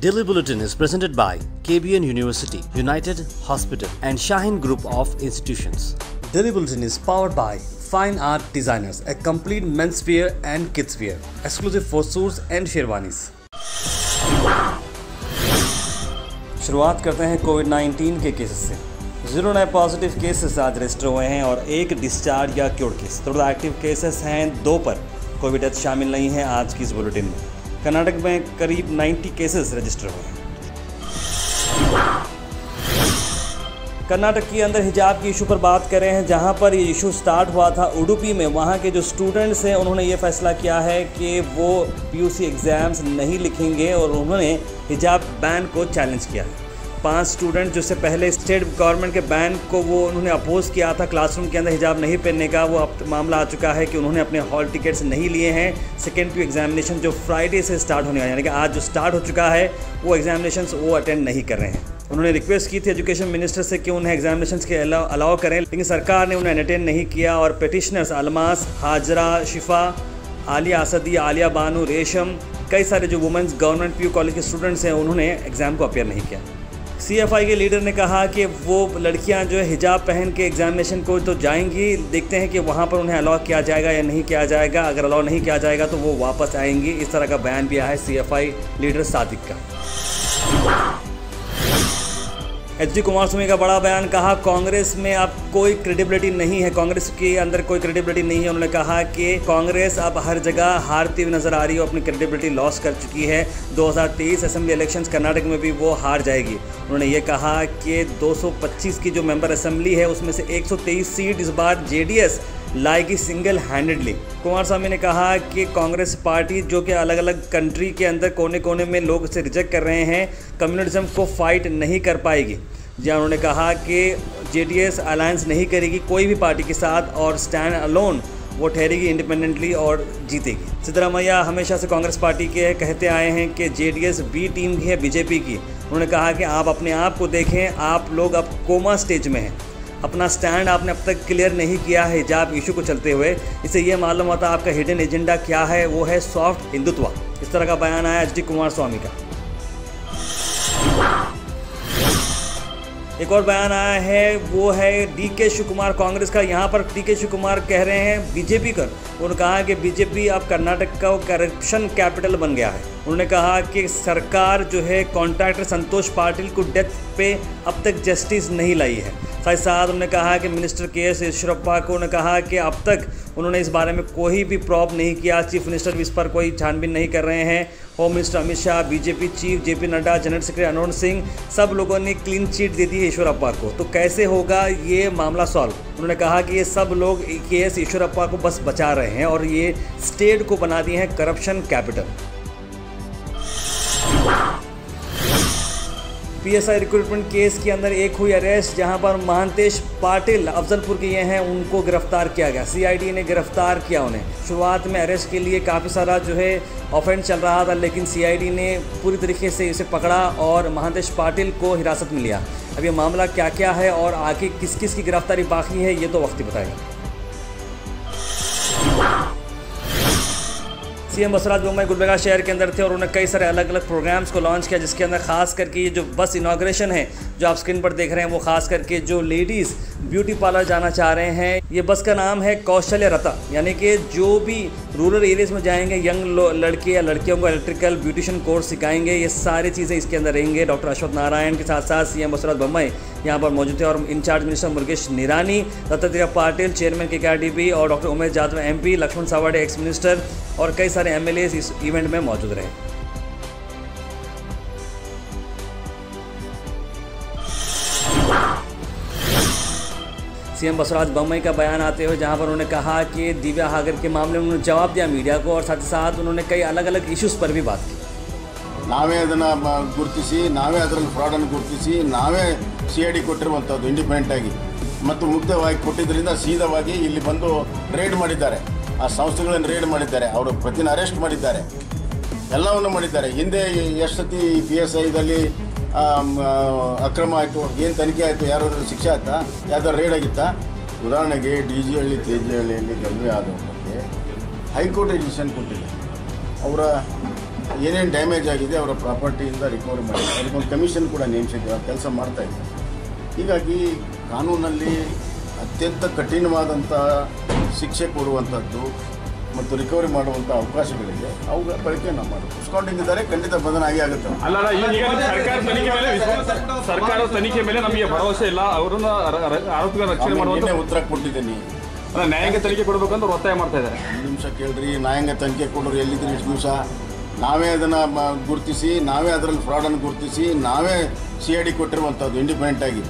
Daily Bulletin is presented by KBN University, United Hospital and Shaheen Group of Institutions. Daily Bulletin is powered by Fine Art Designers, a complete menswear and kidswear, exclusive for suits and sherwanis. शुरुआत करते हैं कोविड-19 के cases से। 0 नए positive cases आज register हुए हैं और 1 डिस्चार्ज या cured case. Total active cases हैं 2 पर। कोविड डेथ शामिल नहीं है आज की इस बुलेटिन में। कर्नाटक में करीब 90 केसेस रजिस्टर हुए हैं। कर्नाटक के अंदर हिजाब के इशू पर बात कर रहे हैं, जहां पर ये इशू स्टार्ट हुआ था उडुपी में। वहां के जो स्टूडेंट्स हैं उन्होंने ये फैसला किया है कि वो पीयूसी एग्ज़ाम्स नहीं लिखेंगे और उन्होंने हिजाब बैन को चैलेंज किया है। 5 स्टूडेंट जिससे पहले स्टेट गवर्नमेंट के बैन को वो उन्होंने अपोज़ किया था क्लासरूम के अंदर हिजाब नहीं पहनने का, वो अब मामला आ चुका है कि उन्होंने अपने हॉल टिकट्स नहीं लिए हैं। सेकेंड पीयू एग्जामिनेशन जो फ्राइडे से स्टार्ट होने वाला है, यानी कि आज जो स्टार्ट हो चुका है, वो एग्जामिनेशन वो अटेंड नहीं कर रहे हैं। उन्होंने रिक्वेस्ट की थी एजुकेशन मिनिस्टर से कि उन्हें एग्जामिनेशन के अलाउ करें, लेकिन सरकार ने उन्हें अटेंड नहीं किया और पिटिशनर्स अलमास, हाजरा, शिफा, आलिया असदी, आलिया बानू, रेशम, कई सारे जो वुमेंस गवर्नमेंट पीयू कॉलेज के स्टूडेंट्स हैं उन्होंने एग्ज़ाम को अपेयर नहीं किया। CFI के लीडर ने कहा कि वो लड़कियां जो है हिजाब पहन के एग्जामिनेशन को तो जाएंगी, देखते हैं कि वहां पर उन्हें अलाउ किया जाएगा या नहीं किया जाएगा। अगर अलाउ नहीं किया जाएगा तो वो वापस आएंगी। इस तरह का बयान भी आया है CFI लीडर सादिक का। HD कुमारस्वामी का बड़ा बयान, कहा कांग्रेस में अब कोई क्रेडिबिलिटी नहीं है, कांग्रेस के अंदर कोई क्रेडिबिलिटी नहीं है। उन्होंने कहा कि कांग्रेस अब हर जगह हारती हुई नज़र आ रही है, अपनी क्रेडिबिलिटी लॉस कर चुकी है। 2023 असेंबली इलेक्शंस कर्नाटक में भी वो हार जाएगी। उन्होंने ये कहा कि 225 की जो मेंबर असेंबली है उसमें से 123 सीट इस बार JDS लाएगी सिंगल हैंडेडली। कुमारस्वामी ने कहा कि कांग्रेस पार्टी जो कि अलग अलग कंट्री के अंदर कोने कोने में लोग इसे रिजेक्ट कर रहे हैं, कम्युनलिज्म को फाइट नहीं कर पाएगी। जहाँ उन्होंने कहा कि JDS अलायंस नहीं करेगी कोई भी पार्टी के साथ और स्टैंड अलोन वो ठहरेगी इंडिपेंडेंटली और जीतेगी। सिद्धरामैया हमेशा से कांग्रेस पार्टी के कहते आए हैं कि JDS बी टीम की है बीजेपी की। उन्होंने कहा कि आप अपने आप को देखें, आप लोग अब कोमा स्टेज में हैं। अपना स्टैंड आपने अब तक क्लियर नहीं किया है हिजाब इशू को चलते हुए। इससे ये मालूम होता है आपका हिडन एजेंडा क्या है, वो है सॉफ्ट हिंदुत्व। इस तरह का बयान आया HD कुमारस्वामी का। एक और बयान आया है, वो है DK शिवकुमार कांग्रेस का। यहाँ पर DK शिवकुमार कह रहे हैं बीजेपी कर। उन्होंने कहा कि बीजेपी अब कर्नाटक का करप्शन कैपिटल बन गया है। उन्होंने कहा कि सरकार जो है कॉन्ट्रैक्टर संतोष पाटिल को डेथ पे अब तक जस्टिस नहीं लाई है। साथ ही साथ उन्होंने कहा कि मिनिस्टर KS ईश्वरप्पा को उन्होंने कहा कि अब तक उन्होंने इस बारे में कोई भी प्रॉब नहीं किया। चीफ मिनिस्टर भी इस पर कोई छानबीन नहीं कर रहे हैं। Home minister Amit Shah, BJP chief JP Nadda, general secretary Arun Singh, सब लोगों ने क्लीन चिट दे दी है ईश्वरप्पा को। तो कैसे होगा ये मामला सॉल्व? उन्होंने कहा कि ये सब लोग KS ईश्वरप्पा को बस बचा रहे हैं और ये स्टेट को बना दिए हैं corruption capital. PSI recruitment case के अंदर एक हुई अरेस्ट, जहां पर महांतेश पाटिल अफजलपुर के ये हैं, उनको गिरफ्तार किया गया। CID ने गिरफ्तार किया उन्हें। शुरुआत में अरेस्ट के लिए काफ़ी सारा जो है ऑफेंस चल रहा था, लेकिन CID ने पूरी तरीके से इसे पकड़ा और महांतेश पाटिल को हिरासत में लिया। अब ये मामला क्या क्या है और आगे किस किस की गिरफ्तारी बाकी है, ये तो वक्त ही बताएगा। CM बसवराज बोम्मई गुलबर्गा शहर के अंदर थे और उन्होंने कई सारे अलग अलग प्रोग्राम्स को लॉन्च किया, जिसके अंदर खास करके ये जो बस इनाग्रेशन है जो आप स्क्रीन पर देख रहे हैं, वो खास करके जो लेडीज़ ब्यूटी पार्लर जाना चाह रहे हैं, ये बस का नाम है कौशल्य रता। यानी कि जो भी रूरल एरियाज़ में जाएंगे यंग लड़के या लड़कियों को इलेक्ट्रिकल ब्यूटिशियन कोर्स सिखाएंगे। ये सारी चीज़ें इसके अंदर रहेंगे। डॉक्टर अश्वत्थ नारायण के साथ साथ CM बसवराज बोम्मई यहाँ पर मौजूद थे और incharge minister Murugesh Nirani, Dattatreya Patil chairman KKRDB और doctor Umesh Jadhav MP, Lakshman Savadi ex minister और कई सारे MLAs इस इवेंट में मौजूद रहे। CM बसवराज बोम्मई का बयान आते हुए जहां पर उन्होंने कहा कि दिव्या हागर के मामले में उन्होंने जवाब दिया मीडिया को और साथ ही साथ उन्होंने कई अलग अलग इश्यूज़ पर भी बात की। ನಾವೇ ಅದನ್ನು ಗುರುತಿಸಿ, ನಾವೇ ಅದರಲ್ಲಿ ಫ್ರಾಡನ್ನು ಗುರುತಿಸಿ, ನಾವೇ CID ಕೊಟ್ಟಿರುವಂಥದ್ದು ಇಂಡಿಪೆಂಡೆಂಟ್ ಆಗಿ ಮತ್ತು ಮುಕ್ತವಾಗಿ ಕೊಟ್ಟಿದ್ದರಿಂದ ಸೀದವಾಗಿ ಇಲ್ಲಿ ಬಂದು ರೇಡ್ ಮಾಡಿದ್ದಾರೆ. ಆ ಸಂಸ್ಥೆಗಳನ್ನು ರೇಡ್ ಮಾಡಿದ್ದಾರೆ, ಅವರು ಪ್ರತಿನ ಅರೆಸ್ಟ್ ಮಾಡಿದ್ದಾರೆ, ಎಲ್ಲವನ್ನು ಮಾಡಿದ್ದಾರೆ. ಹಿಂದೆ ಎಷ್ಟು ಸತಿ PSIದಲ್ಲಿ ಅಕ್ರಮ ಆಯಿತು, ಏನು ತನಿಖೆ ಆಯಿತು, ಯಾರಾದರೂ ಶಿಕ್ಷೆ ಆಯ್ತಾ, ಯಾವ್ದಾದ್ರು ರೇಡ್ ಆಗಿತ್ತಾ? ಉದಾಹರಣೆಗೆ DG ಹಳ್ಳಿ KG ಹಳ್ಳಿಯಲ್ಲಿ ಗಲ್ವೆ ಆದವರಿಗೆ ಹೈಕೋರ್ಟ್ ಡಿಸಿಷನ್ ಕೊಟ್ಟಿದೆ. ಅವರ ಏನೇನು ಡ್ಯಾಮೇಜ್ ಆಗಿದೆ ಅವರ ಪ್ರಾಪರ್ಟಿಯಿಂದ ರಿಕವರಿ ಮಾಡಿ ಅದಕ್ಕೊಂದು ಕಮಿಷನ್ ಕೂಡ ನೇಮಿಸಿದ್ದೇವೆ, ಆ ಕೆಲಸ ಮಾಡ್ತಾ ಇದ್ದಾರೆ. ಹೀಗಾಗಿ ಕಾನೂನಲ್ಲಿ ಅತ್ಯಂತ ಕಠಿಣವಾದಂಥ ಶಿಕ್ಷೆ ಕೊಡುವಂಥದ್ದು ಮತ್ತು ರಿಕವರಿ ಮಾಡುವಂಥ ಅವಕಾಶಗಳಿದೆ. ಅವುಗಳ ಬಳಕೆ ನಾವು ಮಾಡಿ ಉಸ್ಕೊಂಡಿದ್ದಾರೆ, ಖಂಡಿತ ಬಂಧನ ಆಗೇ ಆಗುತ್ತೆ. ಸರ್ಕಾರ ತನಿಖೆ ಮೇಲೆ ನಮಗೆ ಭರವಸೆ ಇಲ್ಲ, ಅವರನ್ನ ಆರೋಪಿಗಳ ರಕ್ಷಣೆ ಮಾಡುವಂತೆ ಉತ್ತರ ಕೊಟ್ಟಿದ್ದೀನಿ. ನ್ಯಾಯಾಂಗ ತನಿಖೆ ಕೊಡಬೇಕಂತ ಒತ್ತಾಯ ಮಾಡ್ತಾ ಇದ್ದಾರೆ. ಒಂದು ನಿಮಿಷ ಕೇಳ್ರಿ, ನ್ಯಾಯಾಂಗ ತನಿಖೆ ಕೊಡೋರು ಎಲ್ಲಿದ್ದೀರಿ ಇಷ್ಟು ದಿವಸ? ನಾವೇ ಅದನ್ನು ಗುರುತಿಸಿ, ನಾವೇ ಅದರಲ್ಲಿ ಫ್ರಾಡನ್ನು ಗುರುತಿಸಿ, ನಾವೇ CID ಕೊಟ್ಟಿರುವಂಥದ್ದು ಇಂಡಿಪೆಂಡೆಂಟ್ ಆಗಿ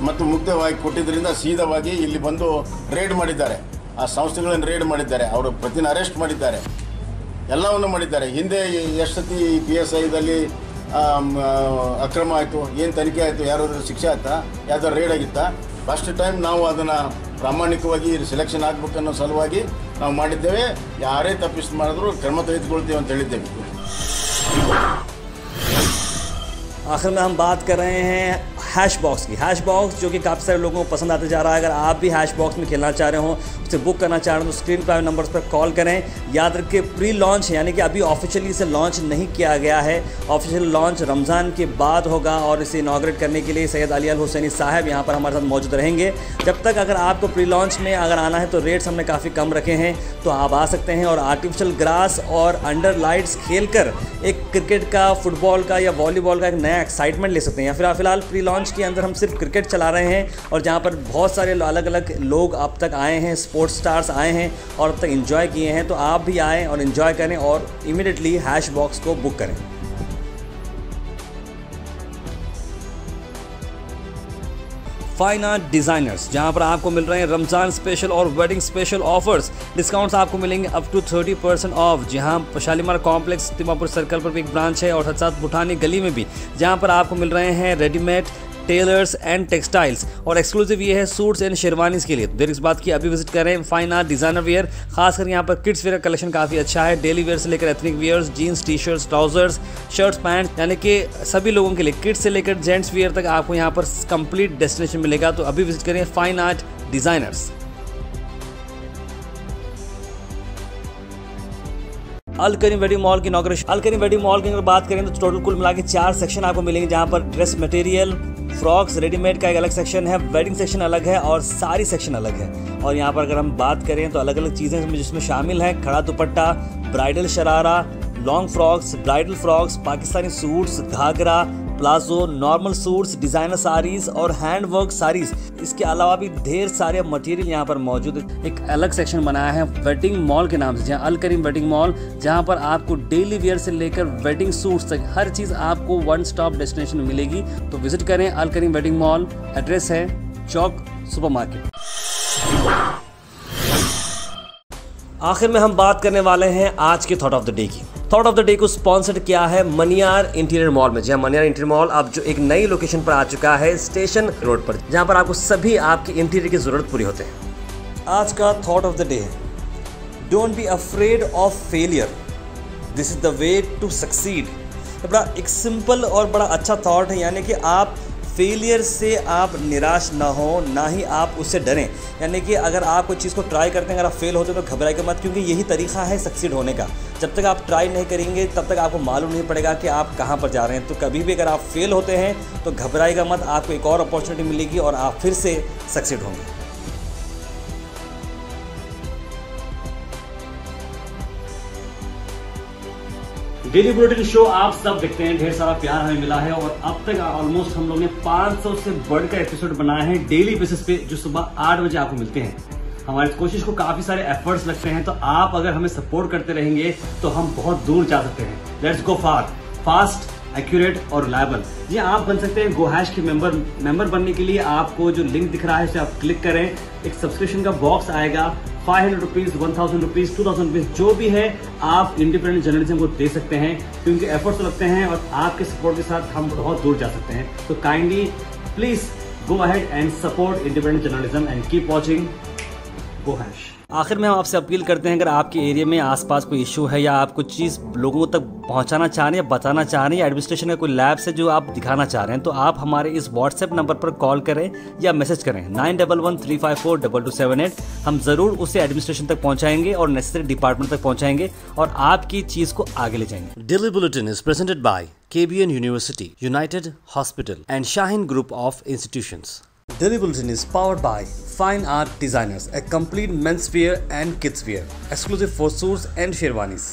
ಮತ್ತು ಮುಕ್ತವಾಗಿ ಕೊಟ್ಟಿದ್ದರಿಂದ ಸೀದವಾಗಿ ಇಲ್ಲಿ ಬಂದು ರೇಡ್ ಮಾಡಿದ್ದಾರೆ. ಆ ಸಂಸ್ಥೆಗಳನ್ನು ರೇಡ್ ಮಾಡಿದ್ದಾರೆ, ಅವರು ಪ್ರತಿನ ಅರೆಸ್ಟ್ ಮಾಡಿದ್ದಾರೆ, ಎಲ್ಲವನ್ನು ಮಾಡಿದ್ದಾರೆ. ಹಿಂದೆ ಎಷ್ಟು ಸತಿ PSIದಲ್ಲಿ ಅಕ್ರಮ ಆಯಿತು, ಏನು ತನಿಖೆ ಆಯಿತು, ಯಾರಾದ್ರೂ ಶಿಕ್ಷೆ ಆಯ್ತಾ, ಯಾವ್ದಾದ್ರು ರೇಡ್ ಆಗಿತ್ತಾ? ಫಸ್ಟ್ ಟೈಮ್ ನಾವು ಅದನ್ನು ಪ್ರಾಮಾಣಿಕವಾಗಿ ಸೆಲೆಕ್ಷನ್ ಆಗಬೇಕನ್ನೋ ಸಲುವಾಗಿ ನಾವು ಮಾಡಿದ್ದೇವೆ. ಯಾರೇ ತಪ್ಪಿಸಿ ಮಾಡಿದ್ರು ಕ್ರಮ ತೆಗೆದುಕೊಳ್ತೀವಿ ಅಂತ ಹೇಳಿದ್ದೇವೆ. आखिर में हम बात कर रहे हैं हैश बॉक्स की। हैश बॉक्स जो कि काफ़ी सारे लोगों को पसंद आते जा रहा है। अगर आप भी हैश बॉक्स में खेलना चाह रहे हो, उसे बुक करना चाह रहे हो तो स्क्रीन पर नंबर्स पर कॉल करें। याद रखिए प्री लॉन्च है, यानी कि अभी ऑफिशियली इसे लॉन्च नहीं किया गया है। ऑफिशियल लॉन्च रमज़ान के बाद होगा और इसे इनाग्रेट करने के लिए सैयद अली अल हुसैनी साहब यहाँ पर हमारे साथ मौजूद रहेंगे। जब तक अगर आपको प्री लॉन्च में अगर आना है तो रेट्स हमने काफ़ी कम रखे हैं, तो आप आ सकते हैं और आर्टिफिशियल ग्रास और अंडर लाइट्स खेलकर एक क्रिकेट का, फुटबॉल का या वॉलीबॉल का एक नया एक्साइटमेंट ले सकते हैं। या फिलहाल प्री लॉन्च के अंदर हम सिर्फ क्रिकेट चला रहे हैं और जहाँ पर बहुत सारे अलग अलग लोग अब तक आए हैं, स्पोर्ट्स स्टार्स आए हैं और अब तक एंजॉय किए हैं। तो आप भी आएँ और एंजॉय करें और इमीडिएटली हैश बॉक्स को बुक करें। फाइन आर्ट डिज़ाइनर्स, जहां पर आपको मिल रहे हैं रमज़ान स्पेशल और वेडिंग स्पेशल ऑफर्स। डिस्काउंट्स आपको मिलेंगे अप टू 30% ऑफ। जहां शालीमार कॉम्प्लेक्स तिमापुर सर्कल पर भी एक ब्रांच है और साथ बुठानी गली में भी, जहां पर आपको मिल रहे हैं रेडीमेड टेलर्स एंड टेक्सटाइल्स और एक्सक्लूसिव ये है सूट्स एंड शेरवानीज़ के लिए। देर इस बात की अभी विजिट करें फाइन आर्ट डिज़ाइनर वियर। खासकर यहाँ पर किड्स वेयर का कलेक्शन काफ़ी अच्छा है। डेली वेयर से लेकर ethnic wears, jeans, T shirts, trousers, shirts, pant, यानी कि सभी लोगों के लिए किड्स से लेकर जेंट्स वेयर तक आपको यहाँ पर कंप्लीट डेस्टिनेशन मिलेगा। तो अभी विजिट करें फाइन आर्ट डिज़ाइनर्स। अल करीम वेडिंग मॉल की इनॉग्रेशन। अल करीम वेडिंग मॉल की अगर बात करें तो टोटल कुल मिला के 4 सेक्शन आपको मिलेंगे, जहाँ पर ड्रेस मटेरियल, फ्रॉक्स, रेडीमेड का एक अलग सेक्शन है, वेडिंग सेक्शन अलग है और सारी सेक्शन अलग है। और यहाँ पर अगर हम बात करें तो अलग अलग चीज़ें जिसमें शामिल है खड़ा dupatta, bridal sharara, long frocks, bridal frocks, Pakistani suits, ghagra, palazzo, normal suits, designer saris और हैंड वर्क साड़ीज़। इसके अलावा भी ढेर सारे मटेरियल यहाँ पर मौजूद है। एक अलग सेक्शन बनाया है वेडिंग मॉल के नाम से, जहाँ अल करीम वेडिंग मॉल, जहाँ पर आपको डेली वेयर से लेकर वेडिंग सूट्स तक हर चीज़ आपको वन स्टॉप डेस्टिनेशन मिलेगी। तो विजिट करें अल करीम वेडिंग मॉल। एड्रेस है चौक सुपरमार्केट। आखिर में हम बात करने वाले हैं आज के थॉट ऑफ द डे की। थॉट ऑफ द डे को स्पॉन्सर्ड किया है मनियार इंटीरियर मॉल में। जहाँ मनियार इंटीरियर मॉल अब जो एक नई लोकेशन पर आ चुका है स्टेशन रोड पर, जहाँ पर आपको सभी आपकी इंटीरियर की ज़रूरत पूरी होते हैं। आज का थॉट ऑफ द डे है don't be afraid of failure, this is the way to succeed. बड़ा एक सिंपल और बड़ा अच्छा थॉट है, यानी कि आप फेलियर से आप निराश ना हो, ना ही आप उससे डरें। यानी कि अगर आप कोई चीज़ को ट्राई करते हैं, अगर आप फेल होते हैं तो घबराइए मत, क्योंकि यही तरीका है सक्सीड होने का। जब तक आप ट्राई नहीं करेंगे तब तक आपको मालूम नहीं पड़ेगा कि आप कहाँ पर जा रहे हैं। तो कभी भी अगर आप फेल होते हैं तो घबराइएगा मत, आपको एक और अपॉर्चुनिटी मिलेगी और आप फिर से सक्सीड होंगे। डेली बुलेटिन शो आप सब देखते हैं, ढेर सारा प्यार हमें मिला है और अब तक ऑलमोस्ट हम लोग ने 500 से बढ़कर एपिसोड बनाए हैं डेली बेसिस पे, जो सुबह 8 बजे आपको मिलते हैं। हमारी कोशिश को काफी सारे एफर्ट्स लगते हैं, तो आप अगर हमें सपोर्ट करते रहेंगे तो हम बहुत दूर जा सकते हैं। Let's go far, fast, accurate और रिलायबल। जी आप बन सकते हैं GoHash के मेंबर बनने के लिए आपको जो लिंक दिख रहा है उसे आप क्लिक करें। एक सब्सक्रिप्शन का बॉक्स आएगा, 500 रुपीज, 1000 रुपीज, 2000 रुपीज, जो भी है आप इंडिपेंडेंट जर्नलिज्म को दे सकते हैं, क्योंकि एफर्ट्स लगते हैं और आपके सपोर्ट के साथ हम बहुत दूर जा सकते हैं। तो kindly please go ahead and support independent journalism and keep watching GoHash। आखिर में हम आपसे अपील करते हैं, अगर आपके एरिया में आसपास कोई इशू है या आप कुछ चीज़ लोगों तक पहुंचाना चाह रहे हैं या बताना चाह रहे हैं या एडमिनिस्ट्रेशन का कोई लैब से जो आप दिखाना चाह रहे हैं, तो आप हमारे इस व्हाट्सएप नंबर पर कॉल करें या मैसेज करें 9113542278। हम ज़रूर उसे एडमिनिस्ट्रेशन तक पहुंचाएंगे और नेसेसरी डिपार्टमेंट तक पहुंचाएंगे और आपकी चीज़ को आगे ले जाएंगे। Daily bulletin is presented by KBN University, United Hospital and Shaheen Group of Institutions. Daily Bulletin is powered by Fine Art Designers, a complete men's wear and kids wear, exclusive for suits and sherwanis.